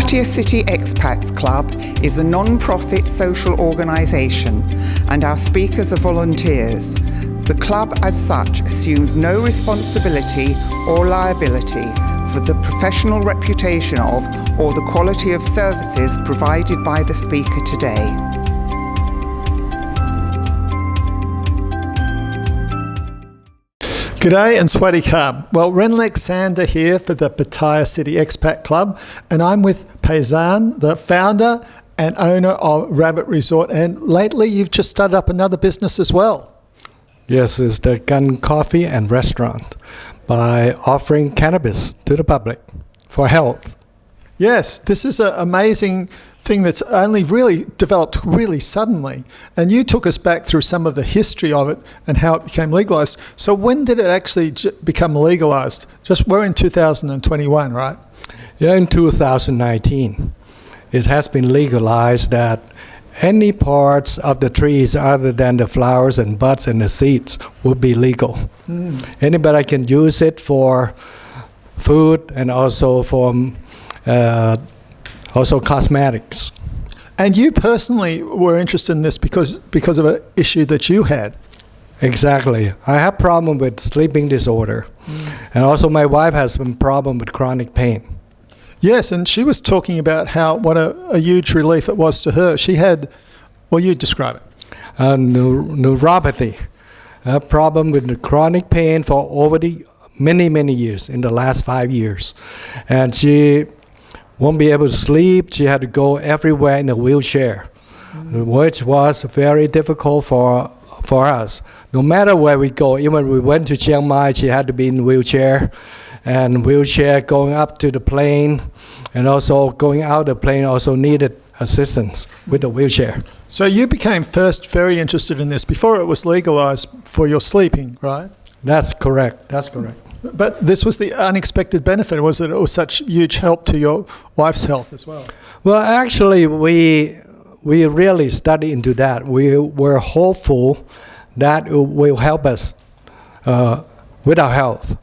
Pattaya City Expats Club is a non-profit social organisation and our speakers are volunteers. The club as such assumes no responsibility or liability for the professional reputation of or the quality of services provided by the speaker today. G'day and Swadee Khub. Well, Renlek Sander here for the Pattaya City Expat Club, and I'm with Paisan, the founder and owner of Rabbit Resort, and lately you've just started up another business as well. Yes, it's the Khun Coffee and Restaurant by offering cannabis to the public for health. Yes, this is an amazing thing that's only really developed really suddenly, and you took us back through some of the history of it and how it became legalised. So when did it actually become legalised? We're in 2021, right? Yeah, in 2019. It has been legalized that any parts of the trees other than the flowers and buds and the seeds would be legal. Anybody can use it for food and also for cosmetics. And you personally were interested in this because of an issue that you had. Exactly. I have problem with sleeping disorder. And also my wife has some problem with chronic pain. Yes, and she was talking about what a huge relief it was to her. She had, well, you describe it. Neuropathy. A problem with the chronic pain for over the many years, in the last 5 years. And she won't be able to sleep. She had to go everywhere in a wheelchair, which was very difficult for us. No matter where we go, even we went to Chiang Mai, she had to be in a wheelchair. And wheelchair going up to the plane, and also going out the plane also needed assistance with the wheelchair. So you became first very interested in this before it was legalized for your sleeping, right? That's correct. But this was the unexpected benefit, was that it was such huge help to your wife's health as well? Well, actually, we really studied into that. We were hopeful that it will help us with our health.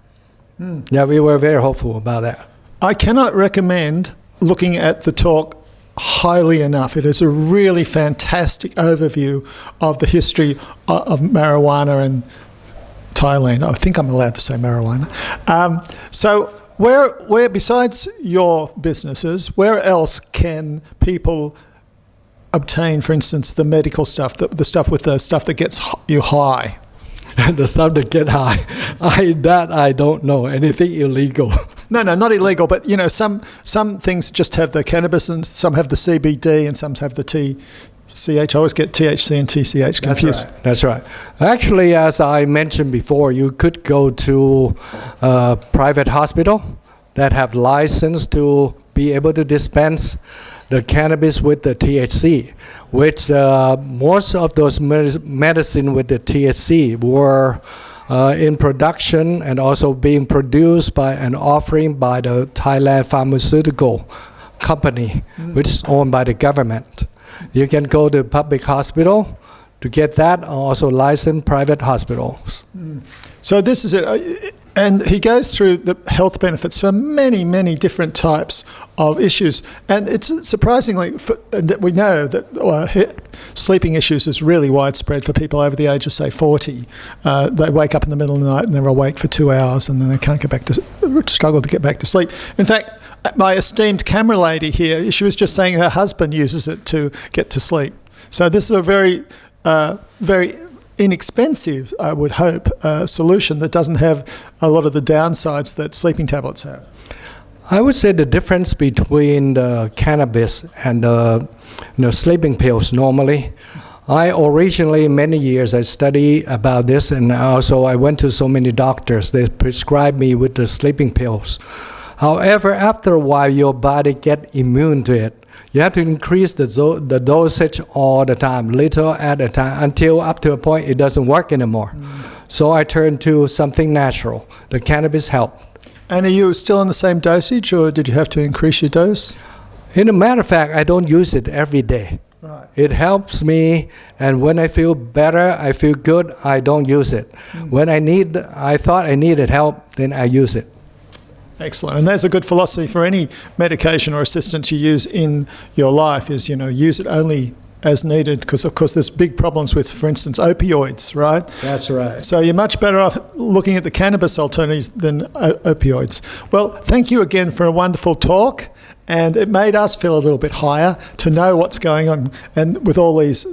Yeah, we were very hopeful about that. I cannot recommend looking at the talk highly enough. It is a really fantastic overview of the history of marijuana in Thailand. I think I'm allowed to say marijuana. So where besides your businesses, where else can people obtain, for instance, the medical stuff, the stuff that gets you high? The stuff that get high, I don't know anything illegal. No, not illegal, but some things just have the cannabis and some have the CBD and some have the TCH. I always get THC and TCH confused. That's right. Actually, as I mentioned before, you could go to a private hospital that have license to be able to dispense the cannabis with the THC, which most of those medicine with the THC were in production and also being produced by an offering by the Thailand pharmaceutical company, which is owned by the government. You can go to public hospital to get that, also licensed private hospitals. So this is it. And he goes through the health benefits for many different types of issues. And it's surprisingly that we know that sleeping issues is really widespread for people over the age of, say, 40. They wake up in the middle of the night and they're awake for 2 hours and then they can't struggle to get back to sleep. In fact, my esteemed camera lady here, she was just saying her husband uses it to get to sleep. So this is a very inexpensive, I would hope, solution that doesn't have a lot of the downsides that sleeping tablets have. I would say the difference between the cannabis and the sleeping pills normally. I originally, many years, I studied about this, and also I went to so many doctors. They prescribed me with the sleeping pills. However, after a while, your body gets immune to it. You have to increase the dosage all the time, little at a time, until up to a point it doesn't work anymore. So I turned to something natural. The cannabis helped. And are you still on the same dosage, or did you have to increase your dose? In a matter of fact, I don't use it every day. Right. It helps me, and when I feel better, I feel good, I don't use it. When I thought I needed help, then I use it. Excellent. And that's a good philosophy for any medication or assistance you use in your life is, use it only as needed because, of course, there's big problems with, for instance, opioids, right? That's right. So you're much better off looking at the cannabis alternatives than opioids. Well, thank you again for a wonderful talk. And it made us feel a little bit higher to know what's going on and with all these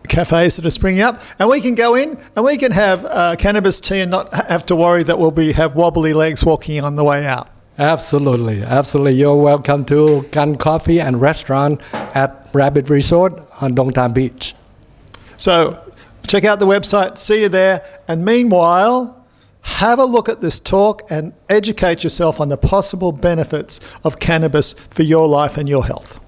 cafes that are springing up, and we can go in and we can have cannabis tea and not have to worry that we'll have wobbly legs walking on the way out. Absolutely. You're welcome to Gun Coffee and Restaurant at Rabbit Resort on Dongtan Beach. So check out the website, see you there, and meanwhile, have a look at this talk and educate yourself on the possible benefits of cannabis for your life and your health.